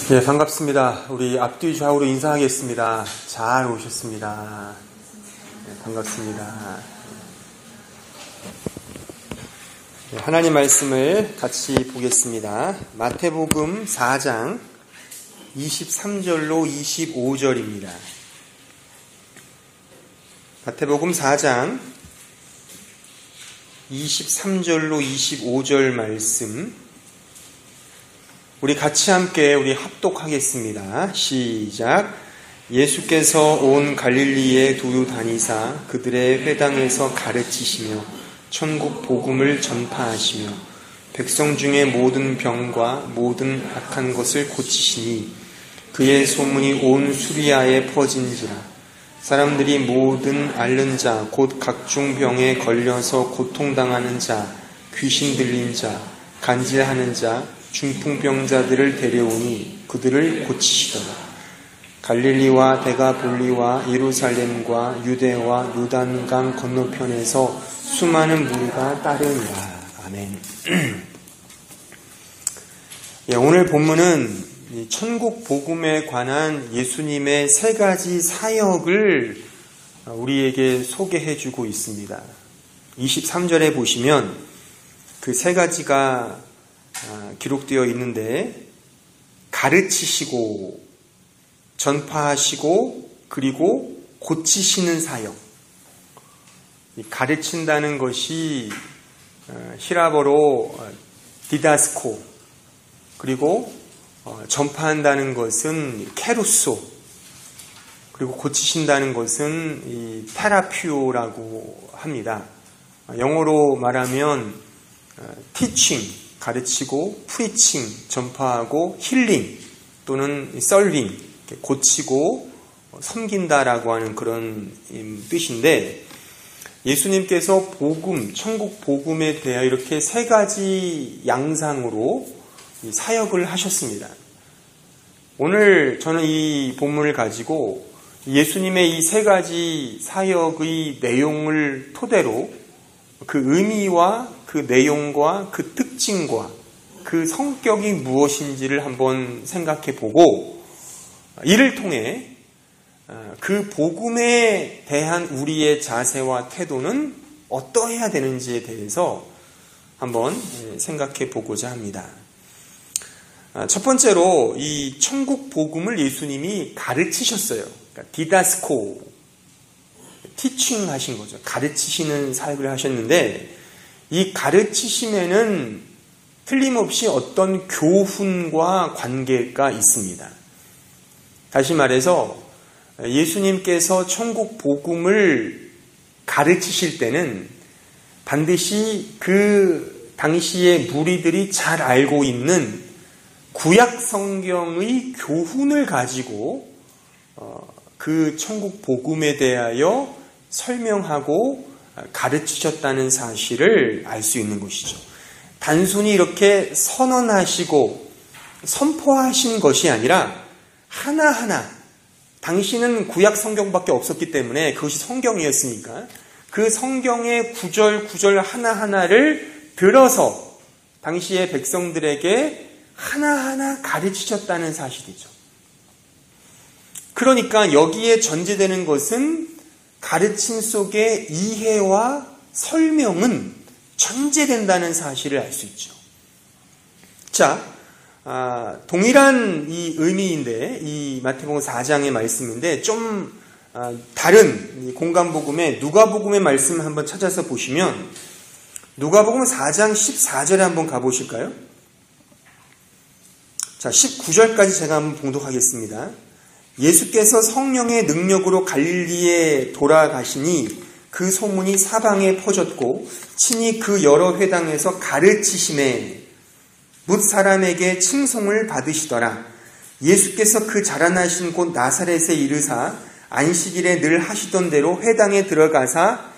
네, 반갑습니다. 우리 앞뒤 좌우로 인사하겠습니다. 잘 오셨습니다. 네, 반갑습니다. 네, 하나님 말씀을 같이 보겠습니다. 마태복음 4장 23절로 25절입니다. 마태복음 4장 23절로 25절 말씀 우리 같이 함께 우리 합독하겠습니다. 시작. 예수께서 온 갈릴리에 두루 다니사 그들의 회당에서 가르치시며 천국 복음을 전파하시며 백성 중에 모든 병과 모든 악한 것을 고치시니 그의 소문이 온 수리아에 퍼진지라. 사람들이 모든 앓는 자 곧 각종 병에 걸려서 고통당하는 자, 귀신 들린 자, 간질하는 자, 중풍병자들을 데려오니 그들을 고치시더라. 갈릴리와 데가볼리와 예루살렘과 유대와 요단강 건너편에서 수많은 무리가 따르니라. 아멘. 오늘 본문은 천국 복음에 관한 예수님의 세 가지 사역을 우리에게 소개해 주고 있습니다. 23절에 보시면 그 세 가지가 기록되어 있는데 가르치시고 전파하시고 그리고 고치시는 사역. 가르친다는 것이 히라버로 디다스코, 그리고 전파한다는 것은 케루소, 그리고 고치신다는 것은 이 테라피오라고 합니다. 영어로 말하면 teaching, 가르치고, 프리칭, 전파하고, 힐링 또는 썰빙, 고치고 섬긴다라고 하는 그런 뜻인데, 예수님께서 복음, 천국 복음에 대하여 이렇게 세 가지 양상으로 사역을 하셨습니다. 오늘 저는 이 본문을 가지고 예수님의 이 세 가지 사역의 내용을 토대로 그 의미와 그 내용과 그 특징과 그 성격이 무엇인지를 한번 생각해 보고, 이를 통해 그 복음에 대한 우리의 자세와 태도는 어떠해야 되는지에 대해서 한번 생각해 보고자 합니다. 첫 번째로 이 천국 복음을 예수님이 가르치셨어요. 그러니까 디다스코, 티칭 하신 거죠. 가르치시는 사역을 하셨는데, 이 가르치심에는 틀림없이 어떤 교훈과 관계가 있습니다. 다시 말해서 예수님께서 천국 복음을 가르치실 때는 반드시 그 당시의 무리들이 잘 알고 있는 구약 성경의 교훈을 가지고 그 천국 복음에 대하여 설명하고 가르치셨다는 사실을 알 수 있는 것이죠. 단순히 이렇게 선언하시고 선포하신 것이 아니라 하나하나, 당시는 구약 성경밖에 없었기 때문에 그것이 성경이었으니까 그 성경의 구절 하나하나를 들어서 당시의 백성들에게 하나하나 가르치셨다는 사실이죠. 그러니까 여기에 전제되는 것은 가르침 속의 이해와 설명은 전제된다는 사실을 알 수 있죠. 자, 동일한 이 의미인데, 이 마태복음 4장의 말씀인데 좀 다른 공간복음의 누가복음의 말씀을 한번 찾아서 보시면, 누가복음 4장 14절에 한번 가보실까요? 자, 19절까지 제가 한번 봉독하겠습니다. 예수께서 성령의 능력으로 갈릴리에 돌아가시니 그 소문이 사방에 퍼졌고 친히 그 여러 회당에서 가르치심에 뭇 사람에게 칭송을 받으시더라. 예수께서 그 자라나신 곳 나사렛에 이르사 안식일에 늘 하시던 대로 회당에 들어가사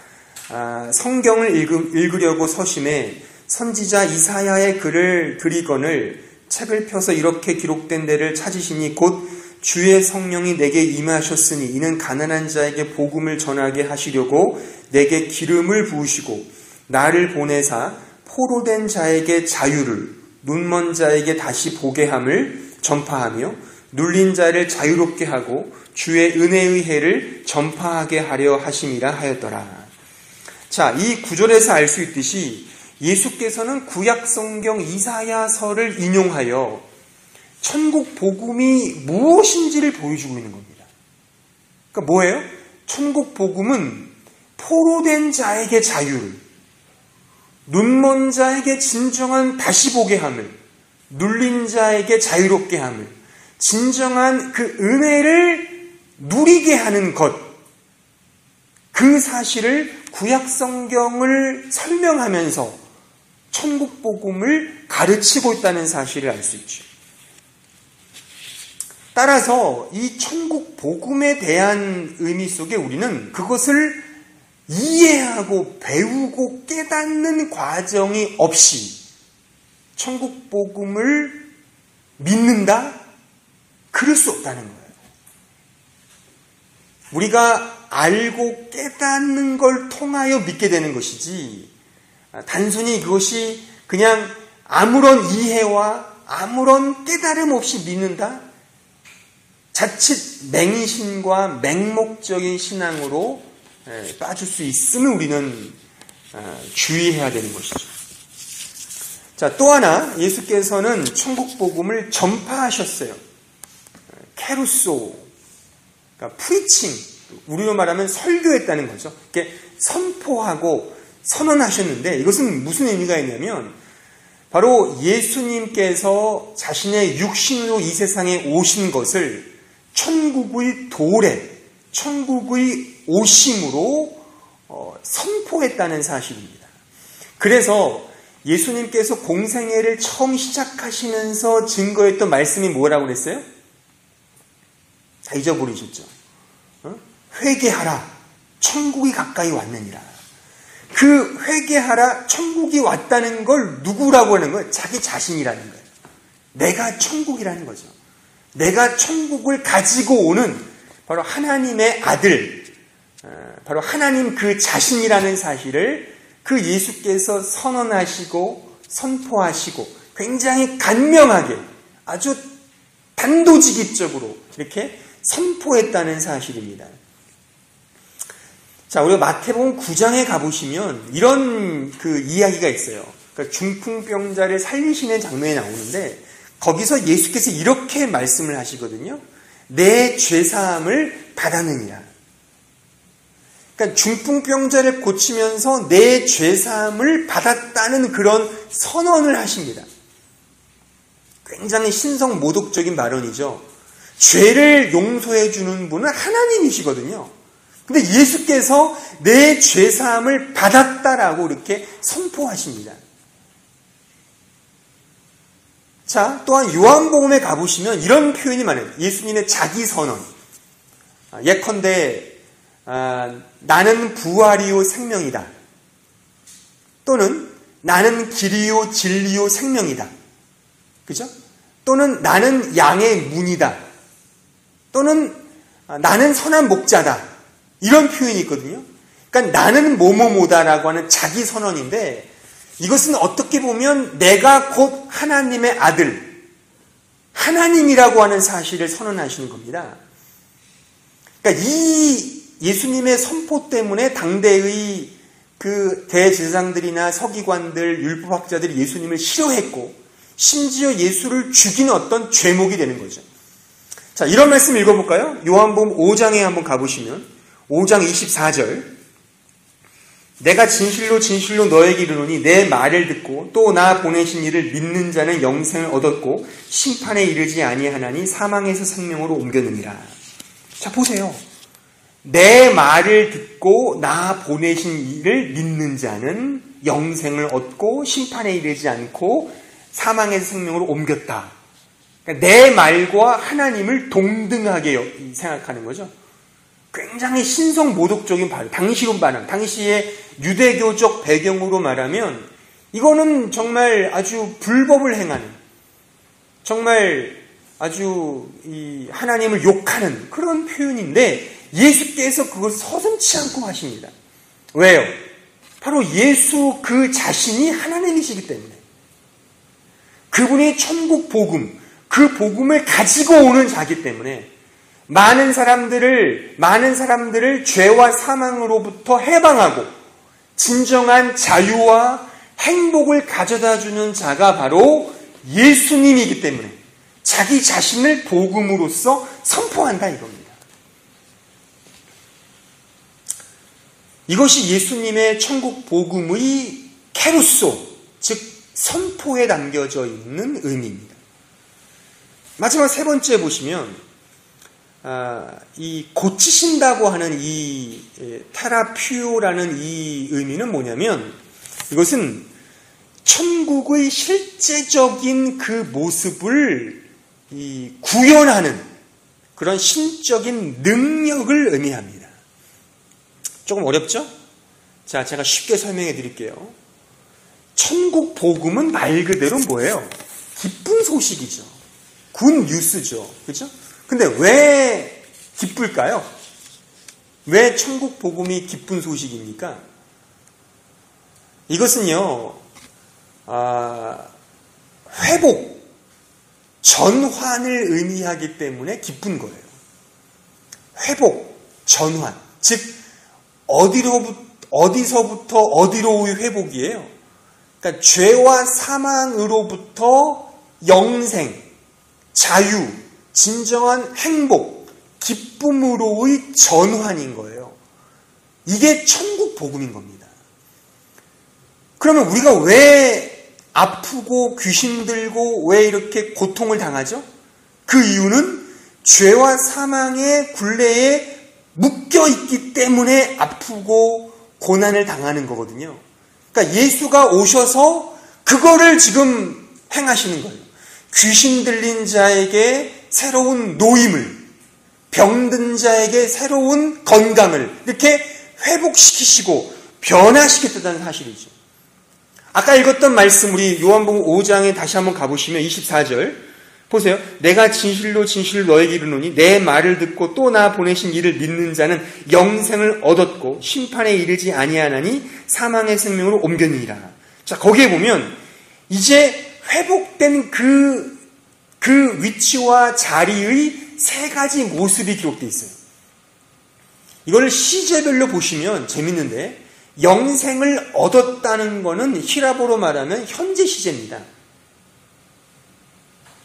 성경을 읽으려고 서심해 선지자 이사야의 글을 들이거늘 책을 펴서 이렇게 기록된 데를 찾으시니 곧 주의 성령이 내게 임하셨으니 이는 가난한 자에게 복음을 전하게 하시려고 내게 기름을 부으시고 나를 보내사 포로된 자에게 자유를, 눈먼 자에게 다시 보게 함을, 전파하며 눌린 자를 자유롭게 하고 주의 은혜의 해를 전파하게 하려 하심이라 하였더라. 자, 이 구절에서 알 수 있듯이 예수께서는 구약 성경 이사야서를 인용하여 천국 복음이 무엇인지를 보여주고 있는 겁니다. 그러니까 뭐예요? 천국 복음은 포로된 자에게 자유를, 눈먼 자에게 진정한 다시 보게 함을, 눌린 자에게 자유롭게 함을, 진정한 그 은혜를 누리게 하는 것, 그 사실을 구약 성경을 설명하면서 천국 복음을 가르치고 있다는 사실을 알 수 있죠. 따라서 이 천국 복음에 대한 의미 속에 우리는 그것을 이해하고 배우고 깨닫는 과정이 없이 천국 복음을 믿는다? 그럴 수 없다는 거예요. 우리가 알고 깨닫는 걸 통하여 믿게 되는 것이지, 단순히 그것이 그냥 아무런 이해와 아무런 깨달음 없이 믿는다? 자칫 맹신과 맹목적인 신앙으로 빠질 수 있음을 우리는 주의해야 되는 것이죠. 자, 또 하나 예수께서는 천국 복음을 전파하셨어요. 케루소, 그러니까 프리칭, 우리로 말하면 설교했다는 거죠. 이렇게 선포하고 선언하셨는데 이것은 무슨 의미가 있냐면 바로 예수님께서 자신의 육신으로 이 세상에 오신 것을 천국의 도래, 천국의 오심으로 선포했다는 사실입니다. 그래서 예수님께서 공생애를 처음 시작하시면서 증거했던 말씀이 뭐라고 그랬어요? 다 잊어버리셨죠? 회개하라, 천국이 가까이 왔느니라. 그 회개하라, 천국이 왔다는 걸 누구라고 하는 거예요? 자기 자신이라는 거예요. 내가 천국이라는 거죠. 내가 천국을 가지고 오는 바로 하나님의 아들, 바로 하나님 그 자신이라는 사실을 그 예수께서 선언하시고 선포하시고 굉장히 간명하게 아주 단도직입적으로 이렇게 선포했다는 사실입니다. 자, 우리가 마태복음 9장에 가보시면 이런 그 이야기가 있어요. 그러니까 중풍병자를 살리시는 장면이 나오는데 거기서 예수께서 이렇게 말씀을 하시거든요. 내 죄사함을 받았느니라. 그러니까 중풍병자를 고치면서 내 죄사함을 받았다는 그런 선언을 하십니다. 굉장히 신성모독적인 발언이죠. 죄를 용서해 주는 분은 하나님이시거든요. 근데 예수께서 내 죄사함을 받았다라고 이렇게 선포하십니다. 자, 또한 요한복음에 가보시면 이런 표현이 많아요. 예수님의 자기 선언. 예컨대 나는 부활이요 생명이다. 또는 나는 길이요 진리요 생명이다. 그죠? 또는 나는 양의 문이다. 또는 나는 선한 목자다. 이런 표현이 있거든요. 그러니까 나는 뭐뭐뭐다라고 하는 자기 선언인데 이것은 어떻게 보면 내가 곧 하나님의 아들, 하나님이라고 하는 사실을 선언하시는 겁니다. 그러니까 이 예수님의 선포 때문에 당대의 그 대제사장들이나 서기관들, 율법학자들이 예수님을 싫어했고 심지어 예수를 죽이는 어떤 죄목이 되는 거죠. 자, 이런 말씀 읽어볼까요? 요한복음 5장에 한번 가보시면 5장 24절 내가 진실로 진실로 너에게 이르노니 내 말을 듣고 또 나 보내신 이를 믿는 자는 영생을 얻었고 심판에 이르지 아니하나니 사망에서 생명으로 옮겼느니라. 자, 보세요. 내 말을 듣고 나 보내신 이를 믿는 자는 영생을 얻고 심판에 이르지 않고 사망에서 생명으로 옮겼다. 그러니까 내 말과 하나님을 동등하게 생각하는 거죠. 굉장히 신성모독적인 발언, 당시로 말하면, 당시의 유대교적 배경으로 말하면 이거는 정말 아주 불법을 행하는, 정말 아주 이 하나님을 욕하는 그런 표현인데 예수께서 그걸 서슴지 않고 하십니다. 왜요? 바로 예수 그 자신이 하나님이시기 때문에 그분이 천국 복음, 그 그 복음을 가지고 오는 자기 때문에 많은 사람들을 죄와 사망으로부터 해방하고 진정한 자유와 행복을 가져다 주는 자가 바로 예수님이기 때문에 자기 자신을 복음으로써 선포한다 이겁니다. 이것이 예수님의 천국 복음의 케루소, 즉 선포에 담겨져 있는 의미입니다. 마지막 세 번째 보시면 이 고치신다고 하는 이 테라퓨오라는 이 의미는 뭐냐면 이것은 천국의 실제적인 그 모습을 구현하는 그런 신적인 능력을 의미합니다. 조금 어렵죠? 자, 제가 쉽게 설명해 드릴게요. 천국 복음은 말 그대로 뭐예요? 기쁜 소식이죠. 굿 뉴스죠. 그렇죠? 근데 왜 기쁠까요? 왜 천국 복음이 기쁜 소식입니까? 이것은요, 회복, 전환을 의미하기 때문에 기쁜 거예요. 회복, 전환. 즉, 어디서부터 어디로의 회복이에요? 그러니까 죄와 사망으로부터 영생, 자유, 진정한 행복, 기쁨으로의 전환인 거예요. 이게 천국 복음인 겁니다. 그러면 우리가 왜 아프고 귀신 들고 왜 이렇게 고통을 당하죠? 그 이유는 죄와 사망의 굴레에 묶여 있기 때문에 아프고 고난을 당하는 거거든요. 그러니까 예수가 오셔서 그거를 지금 행하시는 거예요. 귀신 들린 자에게 새로운 노임을, 병든 자에게 새로운 건강을 이렇게 회복시키시고 변화시켰다는 사실이죠. 아까 읽었던 말씀 우리 요한복음 5장에 다시 한번 가보시면 24절 보세요. 내가 진실로 너에게 이르노니 내 말을 듣고 또 나 보내신 이를 믿는 자는 영생을 얻었고 심판에 이르지 아니하나니 사망의 생명으로 옮겼느니라. 자, 거기에 보면 이제 회복된 그 위치와 자리의 세 가지 모습이 기록되어 있어요. 이걸 시제별로 보시면 재밌는데 영생을 얻었다는 것은 히라보로 말하면 현재 시제입니다.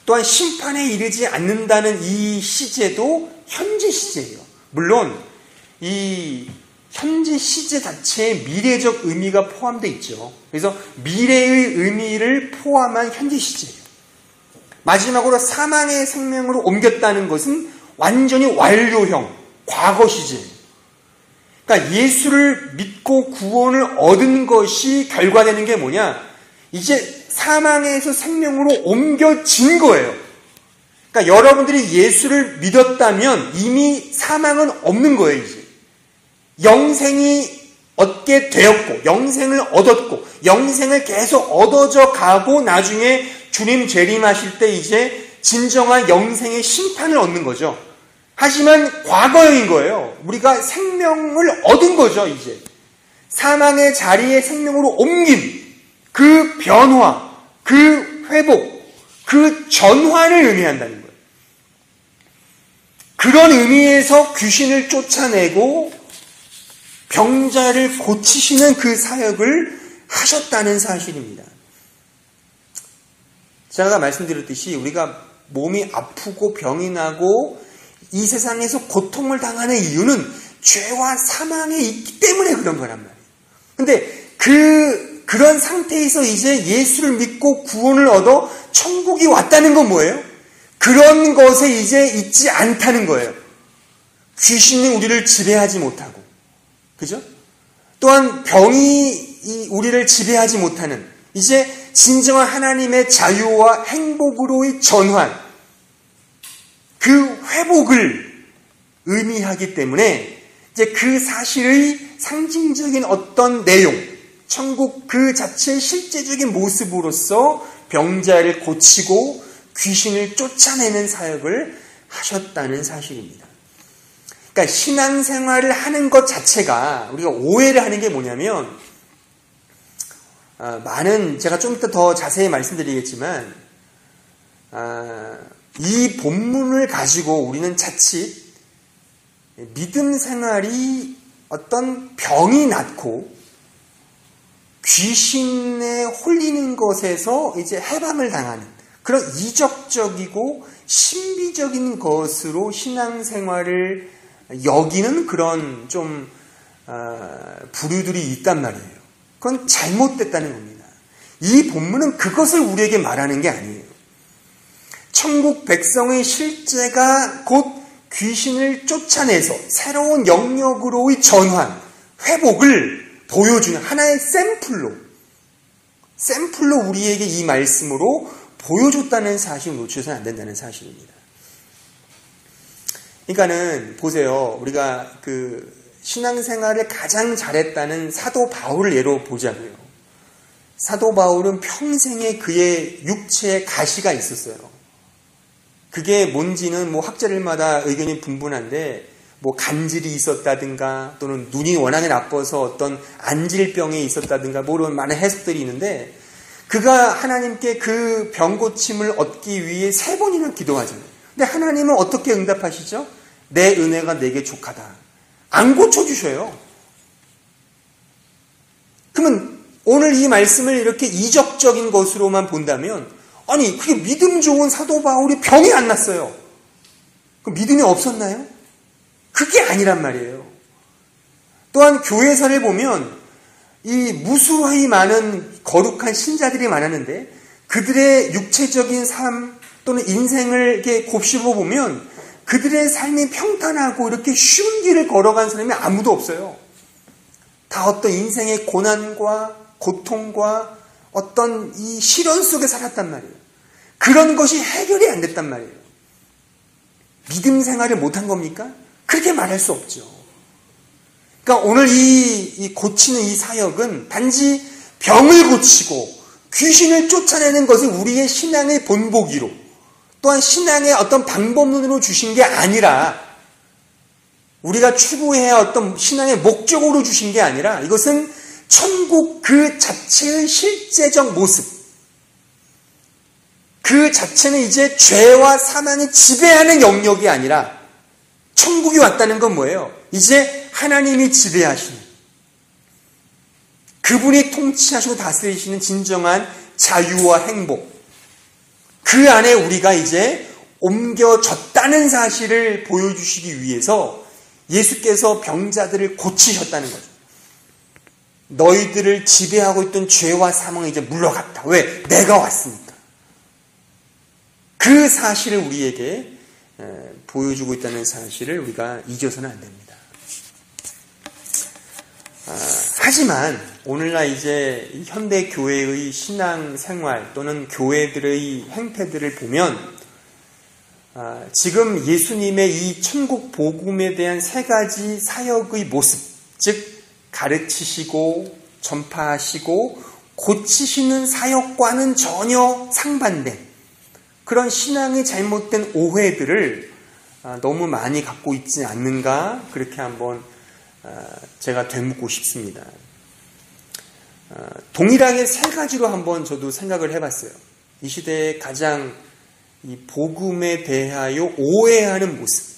또한 심판에 이르지 않는다는 이 시제도 현재 시제예요. 물론 이 현재 시제 자체에 미래적 의미가 포함되어 있죠. 그래서 미래의 의미를 포함한 현재 시제예요. 마지막으로 사망의 생명으로 옮겼다는 것은 완전히 완료형, 과거 시제예요. 그러니까 예수를 믿고 구원을 얻은 것이 결과되는 게 뭐냐? 이제 사망에서 생명으로 옮겨진 거예요. 그러니까 여러분들이 예수를 믿었다면 이미 사망은 없는 거예요, 이제. 영생이 얻게 되었고, 영생을 얻었고, 영생을 계속 얻어져 가고, 나중에 주님 재림하실 때 이제 진정한 영생의 심판을 얻는 거죠. 하지만 과거형인 거예요. 우리가 생명을 얻은 거죠, 이제. 사망의 자리에 생명으로 옮긴 그 변화, 그 회복, 그 전환을 의미한다는 거예요. 그런 의미에서 귀신을 쫓아내고 병자를 고치시는 그 사역을 하셨다는 사실입니다. 제가 말씀드렸듯이 우리가 몸이 아프고 병이 나고 이 세상에서 고통을 당하는 이유는 죄와 사망에 있기 때문에 그런 거란 말이에요. 근데 그런 상태에서 이제 예수를 믿고 구원을 얻어 천국이 왔다는 건 뭐예요? 그런 것에 이제 있지 않다는 거예요. 귀신이 우리를 지배하지 못하고, 그죠? 또한 병이 우리를 지배하지 못하는 이제 진정한 하나님의 자유와 행복으로의 전환, 그 회복을 의미하기 때문에 이제 그 사실의 상징적인 어떤 내용, 천국 그 자체의 실제적인 모습으로서 병자를 고치고 귀신을 쫓아내는 사역을 하셨다는 사실입니다. 그러니까 신앙생활을 하는 것 자체가 우리가 오해를 하는 게 뭐냐면 제가 좀 이따 더 자세히 말씀드리겠지만 이 본문을 가지고 우리는 자칫 믿음 생활이 어떤 병이 낫고 귀신에 홀리는 것에서 이제 해방을 당하는 그런 이적적이고 신비적인 것으로 신앙생활을 여기는 그런 좀 부류들이 있단 말이에요. 그건 잘못됐다는 겁니다. 이 본문은 그것을 우리에게 말하는 게 아니에요. 천국 백성의 실제가 곧 귀신을 쫓아내서 새로운 영역으로의 전환, 회복을 보여주는 하나의 샘플로 우리에게 이 말씀으로 보여줬다는 사실을 놓쳐서는 안 된다는 사실입니다. 그러니까는 보세요. 우리가 그 신앙생활을 가장 잘했다는 사도 바울을 예로 보자고요. 사도 바울은 평생에 그의 육체에 가시가 있었어요. 그게 뭔지는 뭐 학자들마다 의견이 분분한데 뭐 간질이 있었다든가 또는 눈이 워낙에 나빠서 어떤 안질병에 있었다든가 뭐 이런 많은 해석들이 있는데 그가 하나님께 그 병 고침을 얻기 위해 3번이나 기도하잖아요. 근데 하나님은 어떻게 응답하시죠? 내 은혜가 내게 족하다. 안 고쳐주셔요. 그러면 오늘 이 말씀을 이렇게 이적적인 것으로만 본다면 아니 그게 믿음 좋은 사도 바울이 병이 안 났어요. 그 믿음이 없었나요? 그게 아니란 말이에요. 또한 교회사를 보면 이 무수히 많은 거룩한 신자들이 많았는데 그들의 육체적인 삶 또는 인생을 이렇게 곱씹어 보면 그들의 삶이 평탄하고 이렇게 쉬운 길을 걸어간 사람이 아무도 없어요. 다 어떤 인생의 고난과 고통과 어떤 이 시련 속에 살았단 말이에요. 그런 것이 해결이 안 됐단 말이에요. 믿음 생활을 못한 겁니까? 그렇게 말할 수 없죠. 그러니까 오늘 이 고치는 이 사역은 단지 병을 고치고 귀신을 쫓아내는 것을 우리의 신앙의 본보기로 또한 신앙의 어떤 방법론으로 주신 게 아니라 우리가 추구해야 어떤 신앙의 목적으로 주신 게 아니라 이것은 천국 그 자체의 실제적 모습 그 자체는 이제 죄와 사망이 지배하는 영역이 아니라 천국이 왔다는 건 뭐예요? 이제 하나님이 지배하시는 그분이 통치하시고 다스리시는 진정한 자유와 행복 그 안에 우리가 이제 옮겨졌다는 사실을 보여주시기 위해서 예수께서 병자들을 고치셨다는 거죠. 너희들을 지배하고 있던 죄와 사망이 이제 물러갔다. 왜? 내가 왔으니까. 그 사실을 우리에게 보여주고 있다는 사실을 우리가 잊어서는 안 됩니다. 하지만 오늘날 이제 현대 교회의 신앙 생활 또는 교회들의 행태들을 보면 지금 예수님의 이 천국 복음에 대한 3가지 사역의 모습, 즉 가르치시고 전파하시고 고치시는 사역과는 전혀 상반된 그런 신앙의 잘못된 오해들을 너무 많이 갖고 있지 않는가 그렇게 한번 제가 되묻고 싶습니다. 동일하게 3가지로 한번 저도 생각을 해봤어요. 이 시대에 가장 이 복음에 대하여 오해하는 모습.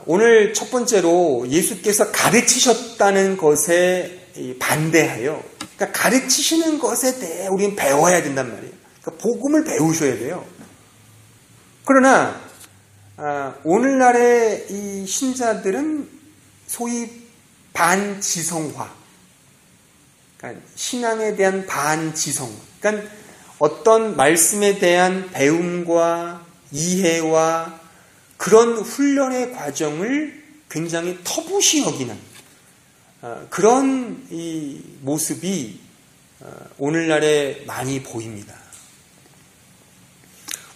오늘 첫 번째로 예수께서 가르치셨다는 것에 반대하여 그러니까 가르치시는 것에 대해 우리는 배워야 된단 말이에요. 그러니까 복음을 배우셔야 돼요. 그러나 오늘날의 이 신자들은 소위 반지성화, 그러니까 신앙에 대한 반지성화, 그러니까 어떤 말씀에 대한 배움과 이해와 그런 훈련의 과정을 굉장히 터부시 여기는 그런 이 모습이 오늘날에 많이 보입니다.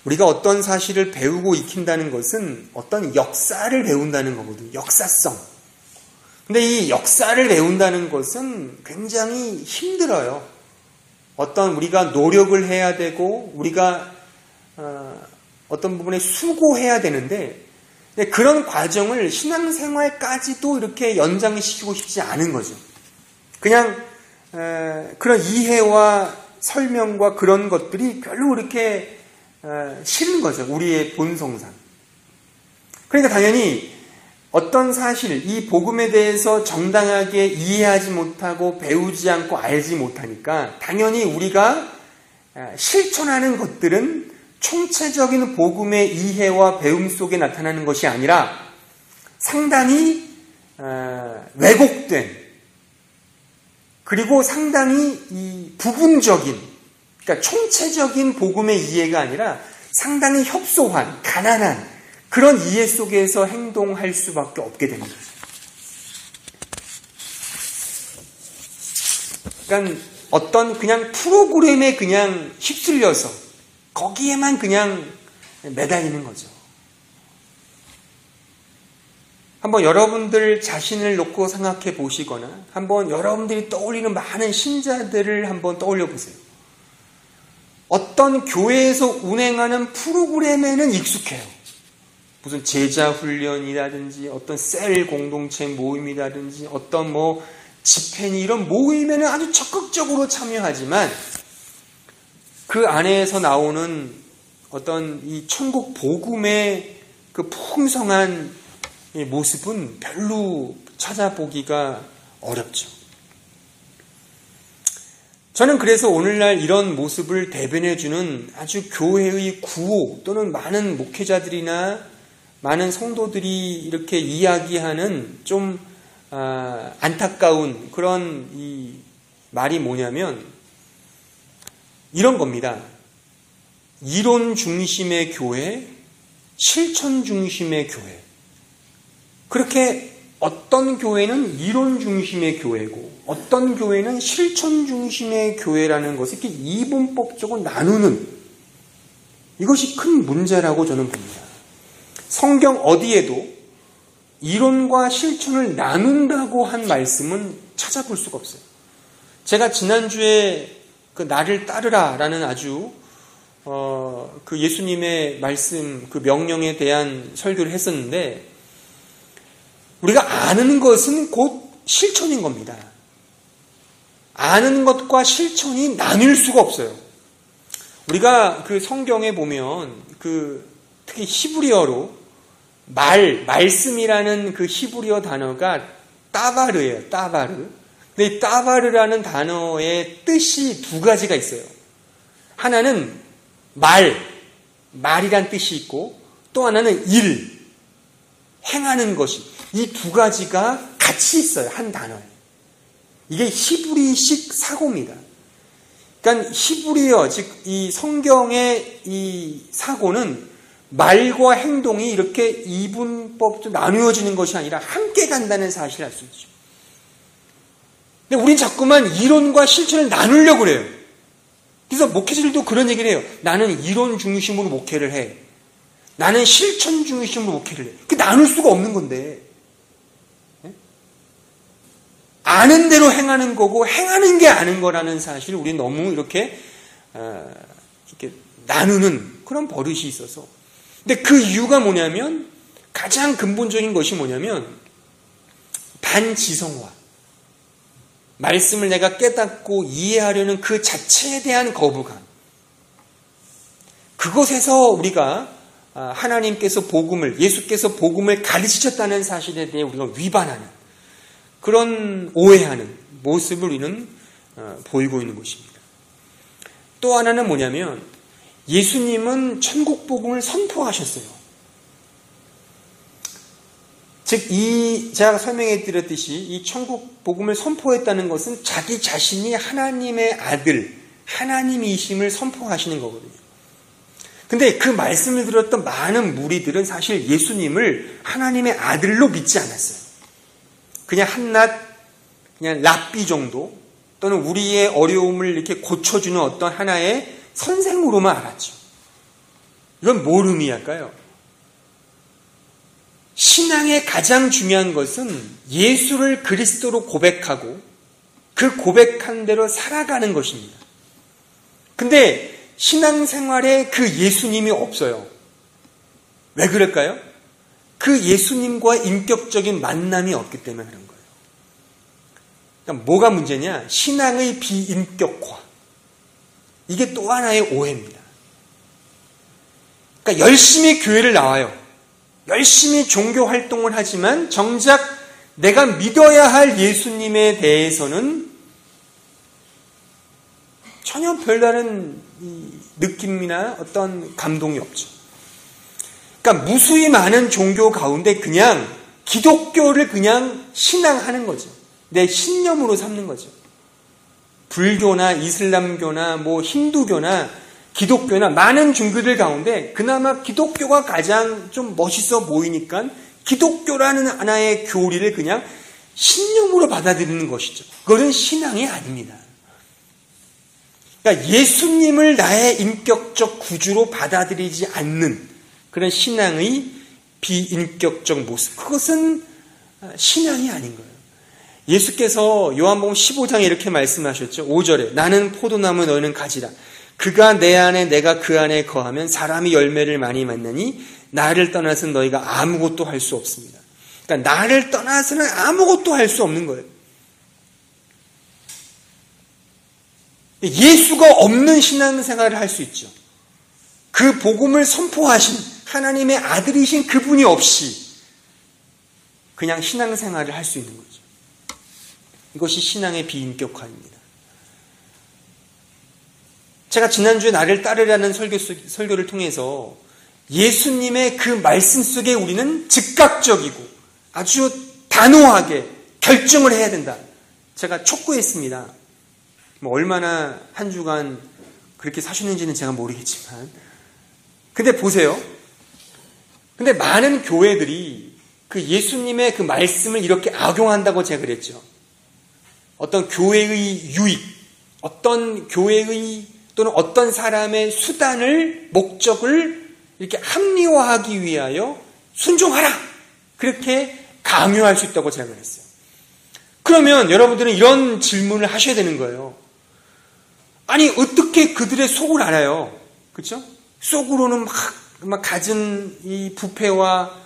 우리가 어떤 사실을 배우고 익힌다는 것은 어떤 역사를 배운다는 거거든요. 역사성. 근데 이 역사를 배운다는 것은 굉장히 힘들어요. 어떤 우리가 노력을 해야 되고 우리가 어떤 부분에 수고해야 되는데 그런 과정을 신앙생활까지도 이렇게 연장시키고 싶지 않은 거죠. 그냥 그런 이해와 설명과 그런 것들이 별로 이렇게 싫은 거죠. 우리의 본성상. 그러니까 당연히 어떤 사실, 이 복음에 대해서 정당하게 이해하지 못하고 배우지 않고 알지 못하니까 당연히 우리가 실천하는 것들은 총체적인 복음의 이해와 배움 속에 나타나는 것이 아니라 상당히 왜곡된, 그리고 상당히 이 부분적인, 그러니까 총체적인 복음의 이해가 아니라 상당히 협소한, 가난한 그런 이해 속에서 행동할 수밖에 없게 되는 거죠. 그러니까 어떤 그냥 프로그램에 그냥 휩쓸려서 거기에만 그냥 매달리는 거죠. 한번 여러분들 자신을 놓고 생각해 보시거나 한번 여러분들이 떠올리는 많은 신자들을 한번 떠올려 보세요. 어떤 교회에서 운행하는 프로그램에는 익숙해요. 무슨 제자 훈련이라든지 어떤 셀 공동체 모임이라든지 어떤 집회니 이런 모임에는 아주 적극적으로 참여하지만 그 안에서 나오는 어떤 이 천국 복음의 그 풍성한 모습은 별로 찾아보기가 어렵죠. 저는 그래서 오늘날 이런 모습을 대변해주는 아주 교회의 구호 또는 많은 목회자들이나 많은 성도들이 이렇게 이야기하는 좀 안타까운 그런 이 말이 뭐냐면 이런 겁니다. 이론 중심의 교회, 실천 중심의 교회. 그렇게 어떤 교회는 이론 중심의 교회고 어떤 교회는 실천 중심의 교회라는 것을 이렇게 이분법적으로 나누는 이것이 큰 문제라고 저는 봅니다. 성경 어디에도 이론과 실천을 나눈다고 한 말씀은 찾아볼 수가 없어요. 제가 지난주에 그 나를 따르라라는 아주 그 예수님의 말씀, 그 명령에 대한 설교를 했었는데 우리가 아는 것은 곧 실천인 겁니다. 아는 것과 실천이 나뉠 수가 없어요. 우리가 그 성경에 보면 그 특히 히브리어로 말씀이라는 그 히브리어 단어가 따바르예요. 따바르. 근데 이 따바르라는 단어의 뜻이 두 가지가 있어요. 하나는 말이란 뜻이 있고 또 하나는 행하는 것이. 이 두 가지가 같이 있어요. 한 단어에. 이게 히브리식 사고입니다. 그러니까 히브리어, 즉 이 성경의 이 사고는 말과 행동이 이렇게 이분법도 나누어지는 것이 아니라 함께 간다는 사실을 알 수 있죠. 근데 우린 자꾸만 이론과 실천을 나누려고 그래요. 그래서 목회자들도 그런 얘기를 해요. 나는 이론 중심으로 목회를 해. 나는 실천 중심으로 목회를 해. 그 나눌 수가 없는 건데. 아는 대로 행하는 거고 행하는 게 아는 거라는 사실을 우리 너무 이렇게 나누는 그런 버릇이 있어서. 근데 그 이유가 뭐냐면 가장 근본적인 것이 뭐냐면 반지성화. 말씀을 내가 깨닫고 이해하려는 그 자체에 대한 거부감. 그것에서 우리가 하나님께서 예수께서 복음을 가르치셨다는 사실에 대해 우리가 위반하는 그런 오해하는 모습을 우리는 보이고 있는 것입니다. 또 하나는 뭐냐면 예수님은 천국 복음을 선포하셨어요. 즉, 제가 설명해 드렸듯이 이 천국 복음을 선포했다는 것은 자기 자신이 하나님의 아들, 하나님이심을 선포하시는 거거든요. 근데 그 말씀을 들었던 많은 무리들은 사실 예수님을 하나님의 아들로 믿지 않았어요. 그냥 한낱, 그냥 랍비 정도, 또는 우리의 어려움을 이렇게 고쳐주는 어떤 하나의 선생으로만 알았죠. 이건 뭘 의미할까요? 신앙의 가장 중요한 것은 예수를 그리스도로 고백하고 그 고백한 대로 살아가는 것입니다. 근데 신앙생활에 그 예수님이 없어요. 왜 그럴까요? 그 예수님과 인격적인 만남이 없기 때문에 그런 거예요. 그러니까 뭐가 문제냐? 신앙의 비인격화. 이게 또 하나의 오해입니다. 그러니까 열심히 교회를 나와요. 열심히 종교 활동을 하지만 정작 내가 믿어야 할 예수님에 대해서는 전혀 별다른 느낌이나 어떤 감동이 없죠. 그러니까 무수히 많은 종교 가운데 그냥 기독교를 그냥 신앙하는 거죠. 내 신념으로 삼는 거죠. 불교나 이슬람교나 힌두교나 기독교나 많은 종교들 가운데 그나마 기독교가 가장 좀 멋있어 보이니까 기독교라는 하나의 교리를 그냥 신념으로 받아들이는 것이죠. 그것은 신앙이 아닙니다. 그러니까 예수님을 나의 인격적 구주로 받아들이지 않는 그런 신앙의 비인격적 모습, 그것은 신앙이 아닌 거예요. 예수께서 요한복음 15장에 이렇게 말씀하셨죠. 5절에 나는 포도나무 너희는 가지라. 그가 내 안에 내가 그 안에 거하면 사람이 열매를 많이 맺느니 나를 떠나서는 너희가 아무것도 할 수 없습니다. 그러니까 나를 떠나서는 아무것도 할 수 없는 거예요. 예수가 없는 신앙생활을 할 수 있죠. 그 복음을 선포하신 하나님의 아들이신 그분이 없이 그냥 신앙생활을 할 수 있는 거죠. 이것이 신앙의 비인격화입니다. 제가 지난주에 나를 따르라는 설교를 통해서 예수님의 그 말씀 속에 우리는 즉각적이고 아주 단호하게 결정을 해야 된다. 제가 촉구했습니다. 얼마나 한 주간 그렇게 사셨는지는 제가 모르겠지만. 근데 보세요. 근데 많은 교회들이 그 예수님의 그 말씀을 이렇게 악용한다고 제가 그랬죠. 어떤 교회의 유익, 어떤 교회의 또는 어떤 사람의 수단을, 목적을 이렇게 합리화하기 위하여 순종하라! 그렇게 강요할 수 있다고 제가 그랬어요. 그러면 여러분들은 이런 질문을 하셔야 되는 거예요. 아니, 어떻게 그들의 속을 알아요? 그렇죠? 속으로는 막 갖은 이 부패와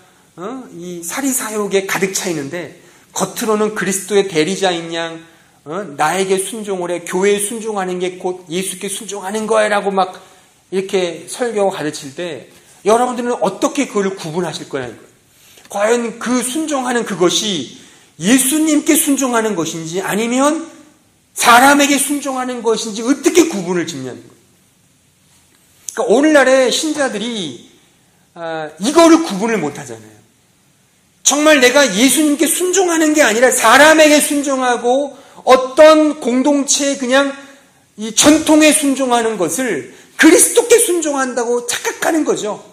이 사리사욕에 가득 차 있는데 겉으로는 그리스도의 대리자인 양 나에게 순종을 해, 교회에 순종하는 게 곧 예수께 순종하는 거야 라고 막 이렇게 설교하고 가르칠 때 여러분들은 어떻게 그걸 구분하실 거냐 이거예요. 과연 그 순종하는 그것이 예수님께 순종하는 것인지 아니면 사람에게 순종하는 것인지 어떻게 구분을 짓냐는 거예요. 그러니까 오늘날의 신자들이 이거를 구분을 못 하잖아요. 정말 내가 예수님께 순종하는 게 아니라 사람에게 순종하고 어떤 공동체에 그냥 이 전통에 순종하는 것을 그리스도께 순종한다고 착각하는 거죠.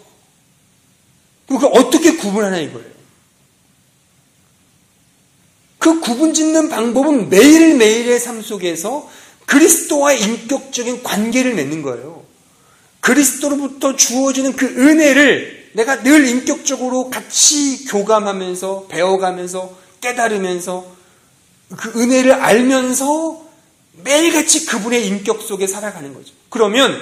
그걸 어떻게 구분하냐 이거예요. 그 구분 짓는 방법은 매일매일의 삶 속에서 그리스도와의 인격적인 관계를 맺는 거예요. 그리스도로부터 주어지는 그 은혜를 내가 늘 인격적으로 같이 교감하면서 배워가면서 깨달으면서 그 은혜를 알면서 매일같이 그분의 인격 속에 살아가는 거죠. 그러면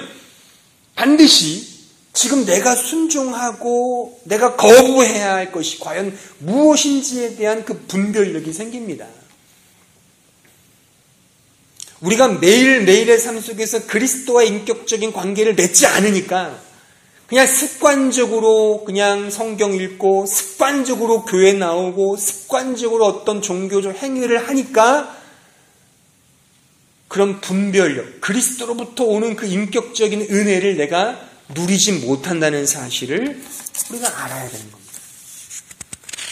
반드시 지금 내가 순종하고 내가 거부해야 할 것이 과연 무엇인지에 대한 그 분별력이 생깁니다. 우리가 매일매일의 삶 속에서 그리스도와 인격적인 관계를 맺지 않으니까 그냥 습관적으로 그냥 성경 읽고 습관적으로 교회 나오고 습관적으로 어떤 종교적 행위를 하니까 그런 분별력, 그리스도로부터 오는 그 인격적인 은혜를 내가 누리지 못한다는 사실을 우리가 알아야 되는 겁니다.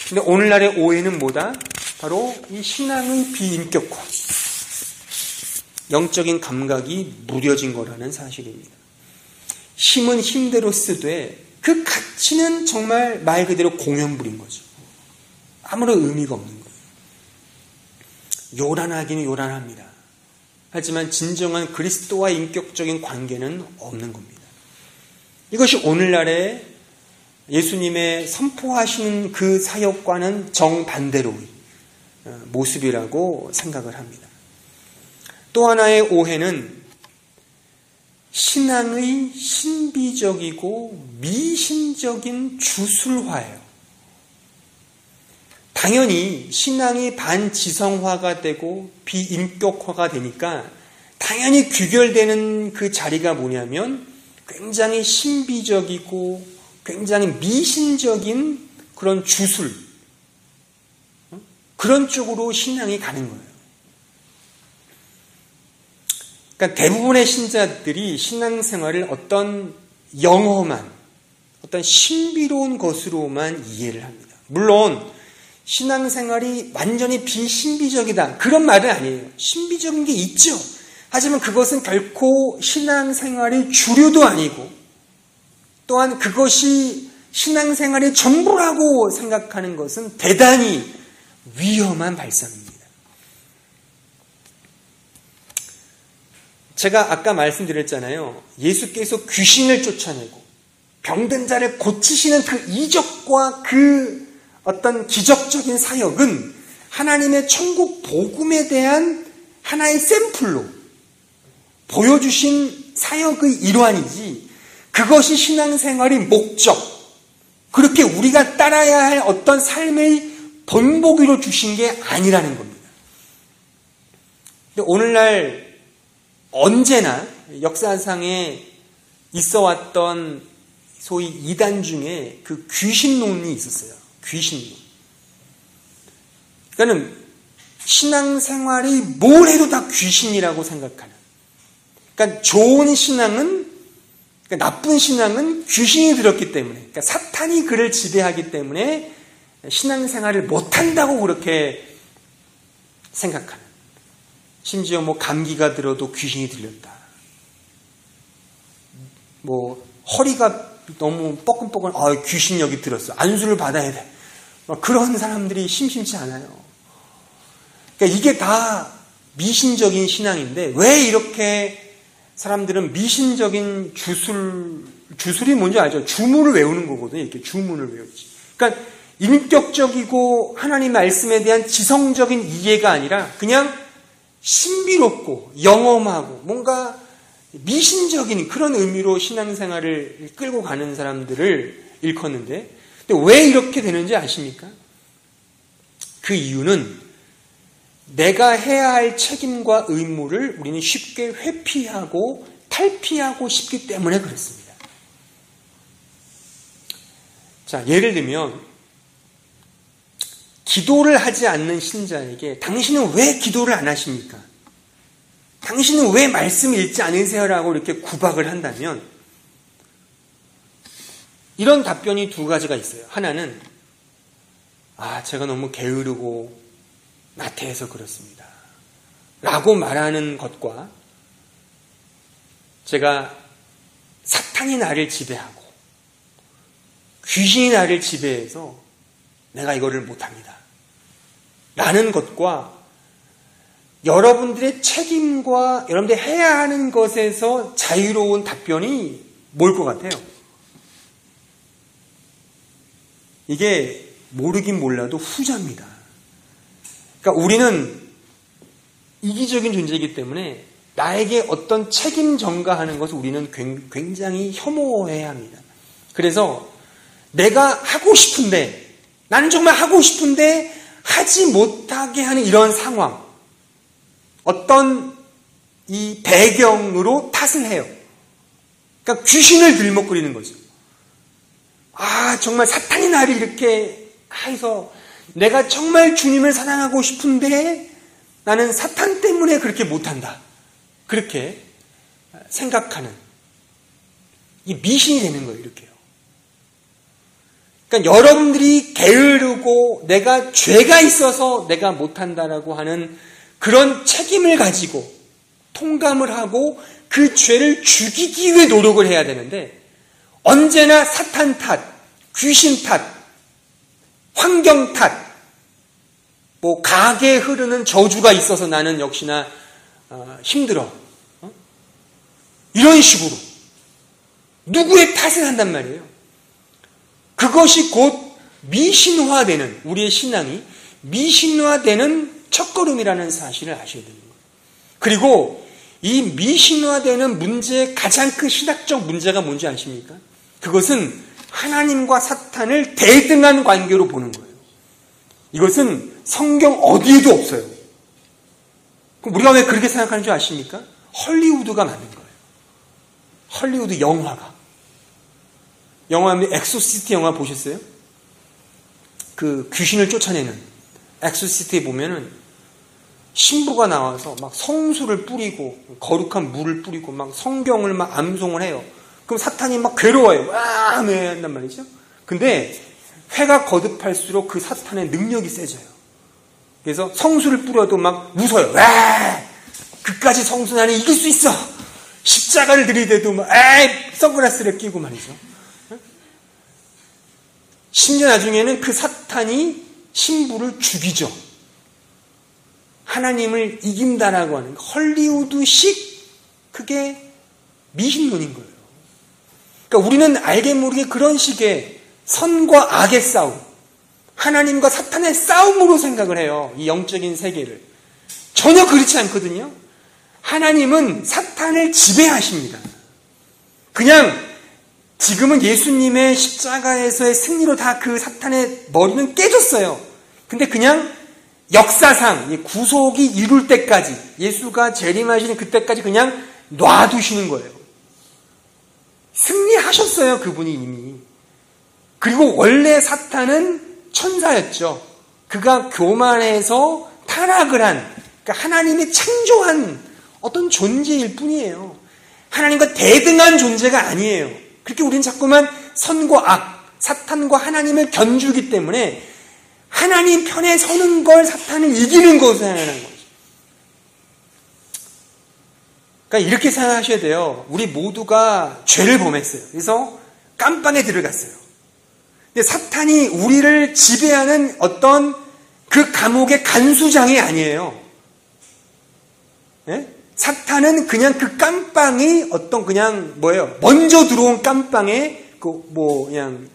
근데 오늘날의 오해는 뭐다? 바로 이 신앙의 비인격화, 영적인 감각이 무뎌진 거라는 사실입니다. 힘은 힘대로 쓰되 그 가치는 정말 말 그대로 공연불인 거죠. 아무런 의미가 없는 거예요. 요란하기는 요란합니다. 하지만 진정한 그리스도와 인격적인 관계는 없는 겁니다. 이것이 오늘날의 예수님의 선포하시는 그 사역과는 정반대로의 모습이라고 생각을 합니다. 또 하나의 오해는 신앙의 신비적이고 미신적인 주술화예요. 당연히 신앙이 반지성화가 되고 비인격화가 되니까 당연히 귀결되는 그 자리가 뭐냐면 굉장히 신비적이고 굉장히 미신적인 그런 주술, 그런 쪽으로 신앙이 가는 거예요. 그러니까 대부분의 신자들이 신앙생활을 어떤 영험한, 어떤 신비로운 것으로만 이해를 합니다. 물론 신앙생활이 완전히 비신비적이다, 그런 말은 아니에요. 신비적인 게 있죠. 하지만 그것은 결코 신앙생활의 주류도 아니고, 또한 그것이 신앙생활의 전부라고 생각하는 것은 대단히 위험한 발상입니다. 제가 아까 말씀드렸잖아요. 예수께서 귀신을 쫓아내고 병든 자를 고치시는 그 이적과 그 어떤 기적적인 사역은 하나님의 천국 복음에 대한 하나의 샘플로 보여주신 사역의 일환이지, 그것이 신앙생활의 목적, 그렇게 우리가 따라야 할 어떤 삶의 본보기로 주신 게 아니라는 겁니다. 근데 오늘날 언제나 역사상에 있어왔던 소위 이단 중에 그 귀신론이 있었어요. 귀신론. 그러니까는 신앙생활이 뭘 해도 다 귀신이라고 생각하는. 그러니까 좋은 신앙은, 그러니까 나쁜 신앙은 귀신이 들었기 때문에, 그러니까 사탄이 그를 지배하기 때문에 신앙생활을 못한다고 그렇게 생각하는. 심지어 뭐 감기가 들어도 귀신이 들렸다. 뭐 허리가 너무 뻐근뻐근, 귀신 여기 들었어. 안수를 받아야 돼. 그런 사람들이 심심치 않아요. 그러니까 이게 다 미신적인 신앙인데, 왜 이렇게 사람들은 미신적인 주술이 뭔지 알죠? 주문을 외우는 거거든요. 이렇게 주문을 외우지. 그러니까 인격적이고 하나님 말씀에 대한 지성적인 이해가 아니라 그냥 신비롭고 영험하고 뭔가 미신적인 그런 의미로 신앙생활을 끌고 가는 사람들을 일컫는데, 근데 왜 이렇게 되는지 아십니까? 그 이유는 내가 해야 할 책임과 의무를 우리는 쉽게 회피하고 탈피하고 싶기 때문에 그렇습니다. 자, 예를 들면 기도를 하지 않는 신자에게 당신은 왜 기도를 안 하십니까? 당신은 왜 말씀 읽지 않으세요? 라고 이렇게 구박을 한다면 이런 답변이 두 가지가 있어요. 하나는 제가 너무 게으르고 나태해서 그렇습니다 라고 말하는 것과, 제가 사탄이 나를 지배하고 귀신이 나를 지배해서 내가 이거를 못합니다 라는 것과, 여러분들의 책임과 여러분들이 해야 하는 것에서 자유로운 답변이 뭘 것 같아요? 이게 모르긴 몰라도 후자입니다. 그러니까 우리는 이기적인 존재이기 때문에 나에게 어떤 책임 전가하는 것을 우리는 굉장히 혐오해야 합니다. 그래서 내가 하고 싶은데, 나는 정말 하고 싶은데 하지 못하게 하는 이런 상황, 어떤 이 배경으로 탓을 해요. 그러니까 귀신을 들먹거리는 거죠. 정말 사탄이 나를 이렇게 해서 내가 정말 주님을 사랑하고 싶은데 나는 사탄 때문에 그렇게 못한다, 그렇게 생각하는, 이 미신이 되는 거예요. 이렇게요. 그러니까 여러분들이 게으르고 내가 죄가 있어서 내가 못한다라고 하는 그런 책임을 가지고 통감을 하고 그 죄를 죽이기 위해 노력을 해야 되는데, 언제나 사탄 탓, 귀신 탓, 환경 탓, 뭐 가게에 흐르는 저주가 있어서 나는 역시나 힘들어, 이런 식으로 누구의 탓을 한단 말이에요. 그것이 곧 미신화되는, 우리의 신앙이 미신화되는 첫걸음이라는 사실을 아셔야 되는 거예요. 그리고 이 미신화되는 문제의 가장 큰 신학적 문제가 뭔지 아십니까? 그것은 하나님과 사탄을 대등한 관계로 보는 거예요. 이것은 성경 어디에도 없어요. 그럼 우리가 왜 그렇게 생각하는 줄 아십니까? 헐리우드가 만든 거예요. 헐리우드 영화가. 영화 엑소시스트 영화 보셨어요? 그 귀신을 쫓아내는 엑소시스트에 보면은 신부가 나와서 막 성수를 뿌리고 거룩한 물을 뿌리고 막 성경을 막 암송을 해요. 그럼 사탄이 막 괴로워요. 와 하면 한단 말이죠. 근데 회가 거듭할수록 그 사탄의 능력이 세져요. 그래서 성수를 뿌려도 막 웃어요. 와 그까지 성수 나는 이길 수 있어. 십자가를 들이대도 막 선글라스를 끼고 말이죠. 심지어 나중에는 그 사탄이 신부를 죽이죠. 하나님을 이긴다라고 하는 헐리우드식 그게 미신론인 거예요. 그러니까 우리는 알게 모르게 그런 식의 선과 악의 싸움, 하나님과 사탄의 싸움으로 생각을 해요. 이 영적인 세계를. 전혀 그렇지 않거든요. 하나님은 사탄을 지배하십니다. 그냥 지금은 예수님의 십자가에서의 승리로 다 그 사탄의 머리는 깨졌어요. 근데 그냥 역사상 구속이 이룰 때까지 예수가 재림하시는 그때까지 그냥 놔두시는 거예요. 승리하셨어요. 그분이 이미. 그리고 원래 사탄은 천사였죠. 그가 교만해서 타락을 한 그러니까 하나님이 창조한 어떤 존재일 뿐이에요. 하나님과 대등한 존재가 아니에요. 그렇게 우리는 자꾸만 선과 악, 사탄과 하나님을 견주기 때문에 하나님 편에 서는 걸 사탄을 이기는 것을 하는 거죠. 그러니까 이렇게 생각하셔야 돼요. 우리 모두가 죄를 범했어요. 그래서 깜빵에 들어갔어요. 근데 사탄이 우리를 지배하는 어떤 그 감옥의 간수장이 아니에요. 네? 사탄은 그냥 그 깜빵이 어떤 그냥 뭐예요? 먼저 들어온 깜빵의 그냥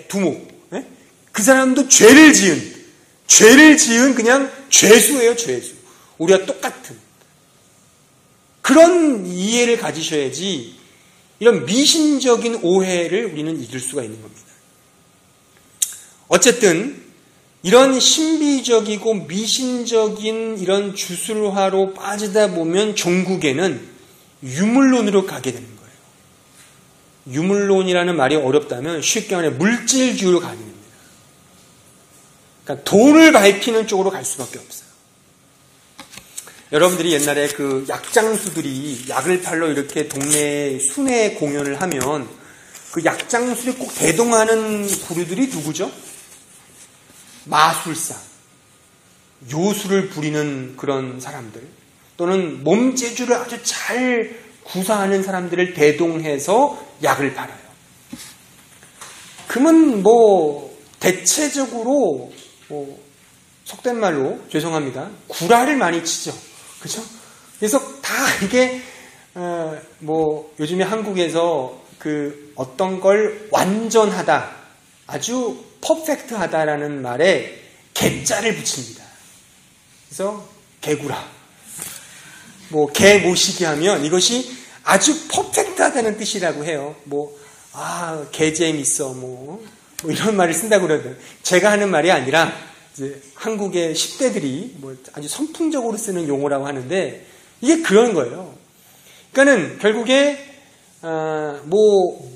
두목. 네? 그 사람도 죄를 지은 그냥 죄수예요, 죄수. 우리가 똑같은. 그런 이해를 가지셔야지 이런 미신적인 오해를 우리는 이길 수가 있는 겁니다. 어쨌든 이런 신비적이고 미신적인 이런 주술화로 빠지다 보면 종국에는 유물론으로 가게 되는 거예요. 유물론이라는 말이 어렵다면 쉽게 말해 물질주의로 가게 됩니다. 그러니까 돈을 밝히는 쪽으로 갈 수밖에 없어요. 여러분들이 옛날에 그 약장수들이 약을 팔러 이렇게 동네 순회 공연을 하면 그 약장수를 꼭 대동하는 부류들이 누구죠? 마술사, 요술을 부리는 그런 사람들 또는 몸재주를 아주 잘 구사하는 사람들을 대동해서 약을 팔아요. 그러면 대체적으로 속된 말로 죄송합니다. 구라를 많이 치죠. 그렇죠? 그래서 다 이게 요즘에 한국에서 그 어떤 걸 완전하다, 아주 퍼펙트하다라는 말에 개자를 붙입니다. 그래서 개구라, 개 모시기 하면 이것이 아주 퍼펙트하다는 뜻이라고 해요. 개 재밌어, 이런 말을 쓴다고 그러거든요. 제가 하는 말이 아니라 이제 한국의 10대들이 아주 선풍적으로 쓰는 용어라고 하는데 이게 그런 거예요. 그러니까는 결국에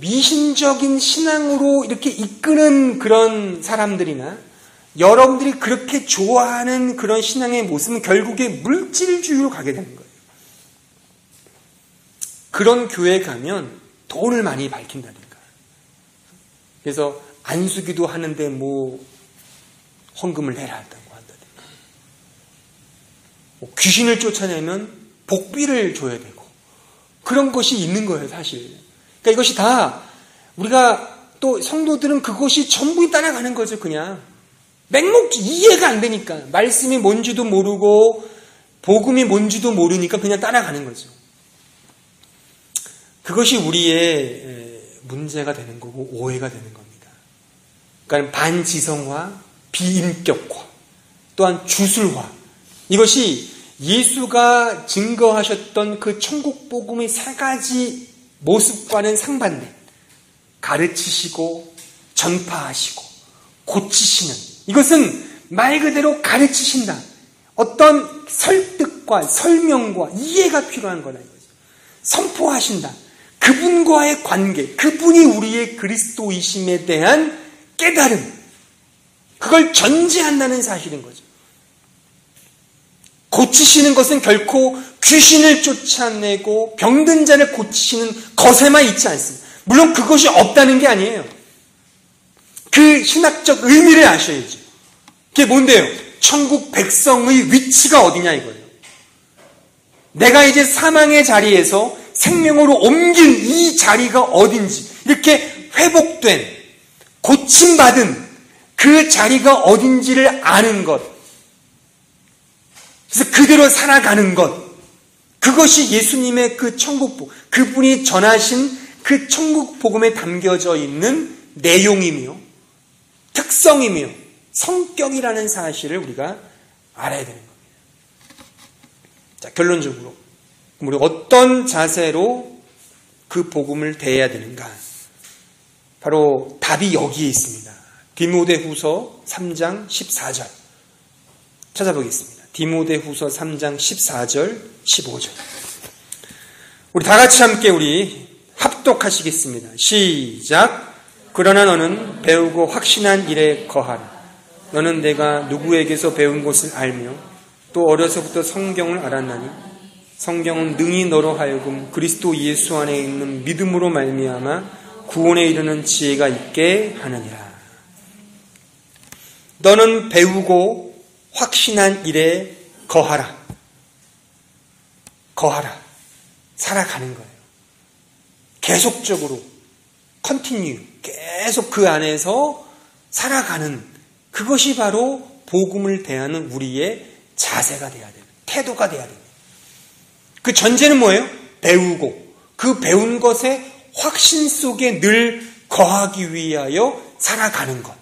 미신적인 신앙으로 이렇게 이끄는 그런 사람들이나 여러분들이 그렇게 좋아하는 그런 신앙의 모습은 결국에 물질주의로 가게 되는 거예요. 그런 교회에 가면 돈을 많이 밝힌다든가. 그래서 안수기도 하는데 헌금을 내라 한다고 한다든가. 귀신을 쫓아내면 복비를 줘야 되고. 그런 것이 있는 거예요, 사실. 그러니까 이것이 다 우리가 또 성도들은 그것이 전부 따라가는 거죠, 그냥. 이해가 안 되니까. 말씀이 뭔지도 모르고 복음이 뭔지도 모르니까 그냥 따라가는 거죠. 그것이 우리의 문제가 되는 거고 오해가 되는 겁니다. 그러니까 반지성화, 비인격화, 또한 주술화. 이것이 예수가 증거하셨던 그 천국 복음의 3가지 모습과는 상반된 가르치시고 전파하시고 고치시는, 이것은 말 그대로 가르치신다. 어떤 설득과 설명과 이해가 필요한 거다. 선포하신다. 그분과의 관계, 그분이 우리의 그리스도이심에 대한 깨달음, 그걸 전제한다는 사실인 거죠. 고치시는 것은 결코 귀신을 쫓아내고 병든 자를 고치시는 것에만 있지 않습니다. 물론 그것이 없다는 게 아니에요. 그 신학적 의미를 아셔야죠. 그게 뭔데요? 천국 백성의 위치가 어디냐 이거예요. 내가 이제 사망의 자리에서 생명으로 옮긴 이 자리가 어딘지, 이렇게 회복된, 고침받은 그 자리가 어딘지를 아는 것, 그래서 그대로 살아가는 것, 그것이 예수님의 그 천국복, 그분이 전하신 그 천국복음에 담겨져 있는 내용이며 특성이며 성격이라는 사실을 우리가 알아야 되는 겁니다. 자, 결론적으로 우리 어떤 자세로 그 복음을 대해야 되는가? 바로 답이 여기에 있습니다. 디모데후서 3장 14절 찾아보겠습니다. 디모데후서 3장 14절 15절 우리 다 같이 함께 우리 합독하시겠습니다. 시작. 그러나 너는 배우고 확신한 일에 거하라. 너는 내가 누구에게서 배운 것을 알며 또 어려서부터 성경을 알았나니 성경은 능히 너로 하여금 그리스도 예수 안에 있는 믿음으로 말미암아 구원에 이르는 지혜가 있게 하느니라. 너는 배우고 확신한 일에 거하라. 거하라. 살아가는 거예요. 계속적으로 컨티뉴, 계속 그 안에서 살아가는, 그것이 바로 복음을 대하는 우리의 자세가 돼야 돼요. 태도가 돼야 돼요. 그 전제는 뭐예요? 배우고 그 배운 것에 확신 속에 늘 거하기 위하여 살아가는 것.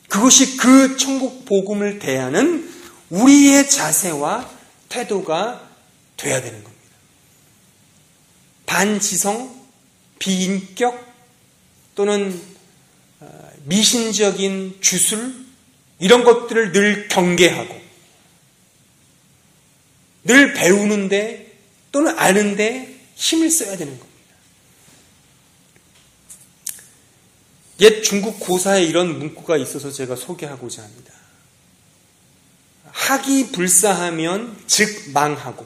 그것이 그 천국 복음을 대하는 우리의 자세와 태도가 돼야 되는 겁니다. 반지성, 비인격 또는 미신적인 주술, 이런 것들을 늘 경계하고 늘 배우는데 또는 아는데 힘을 써야 되는 겁니다. 옛 중국 고사에 이런 문구가 있어서 제가 소개하고자 합니다. 학이 불사하면 즉 망하고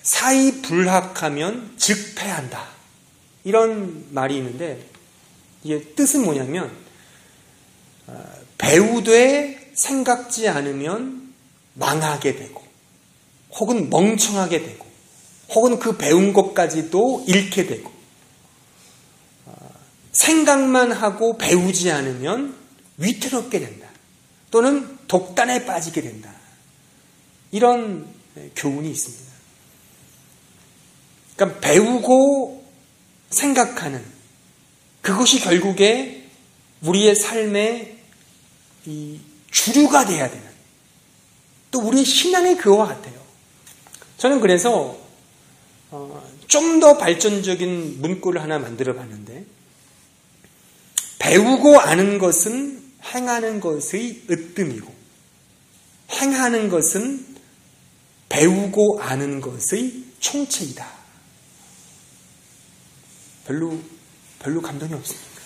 사이 불합하면 즉 패한다. 이런 말이 있는데 이게 뜻은 뭐냐면 배우되 생각지 않으면 망하게 되고 혹은 멍청하게 되고 혹은 그 배운 것까지도 잃게 되고 생각만 하고 배우지 않으면 위태롭게 된다. 또는 독단에 빠지게 된다. 이런 교훈이 있습니다. 그러니까 배우고 생각하는 그것이 결국에 우리의 삶의 이 주류가 돼야 되는, 또 우리의 신앙의 그와 같아요. 저는 그래서 좀 더 발전적인 문구를 하나 만들어 봤는데, 배우고 아는 것은 행하는 것의 으뜸이고 행하는 것은 배우고 아는 것의 총체이다. 별로 감동이 없습니까?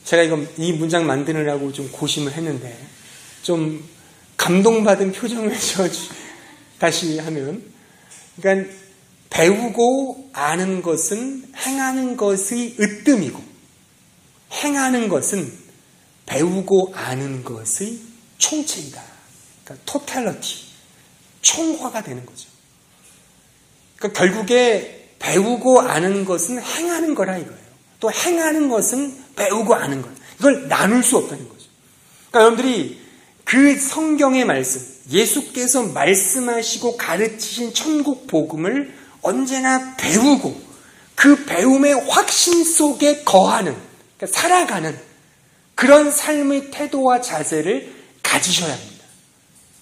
제가 이 문장 만드느라고 좀 고심을 했는데 좀 감동받은 표정을 다시 하면, 그러니까 배우고 아는 것은 행하는 것의 으뜸이고 행하는 것은 배우고 아는 것의 총체이다. 그러니까 토탈리티, 총화가 되는 거죠. 그러니까 결국에 배우고 아는 것은 행하는 거라 이거예요. 또 행하는 것은 배우고 아는 것. 이걸 나눌 수 없다는 거죠. 그러니까 여러분들이 그 성경의 말씀, 예수께서 말씀하시고 가르치신 천국 복음을 언제나 배우고 그 배움의 확신 속에 거하는, 그러니까 살아가는 그런 삶의 태도와 자세를 가지셔야 합니다.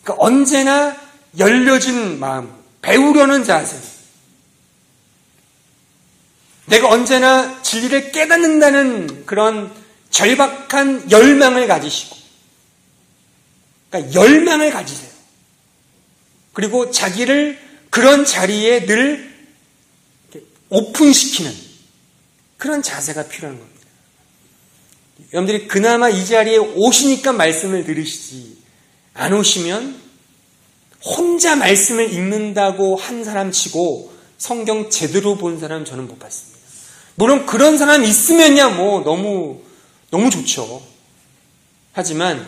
그러니까 언제나 열려진 마음, 배우려는 자세, 내가 언제나 진리를 깨닫는다는 그런 절박한 열망을 가지시고, 그러니까 열망을 가지세요. 그리고 자기를 그런 자리에 늘 오픈시키는 그런 자세가 필요한 겁니다. 여러분들이 그나마 이 자리에 오시니까 말씀을 들으시지, 안 오시면 혼자 말씀을 읽는다고 한 사람 치고 성경 제대로 본 사람 저는 못 봤습니다. 물론 그런 사람 있으면야 뭐 너무 좋죠. 하지만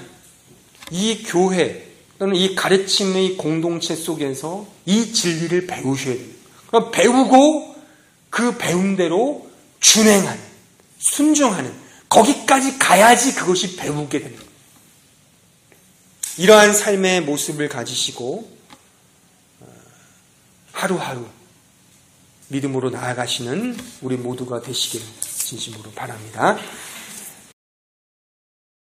이 교회 또는 이 가르침의 공동체 속에서 이 진리를 배우셔야 됩니다. 그럼 배우고 그 배움대로 준행하는, 순종하는, 거기까지 가야지 그것이 배우게 됩니다. 이러한 삶의 모습을 가지시고 하루하루 믿음으로 나아가시는 우리 모두가 되시기를 진심으로 바랍니다.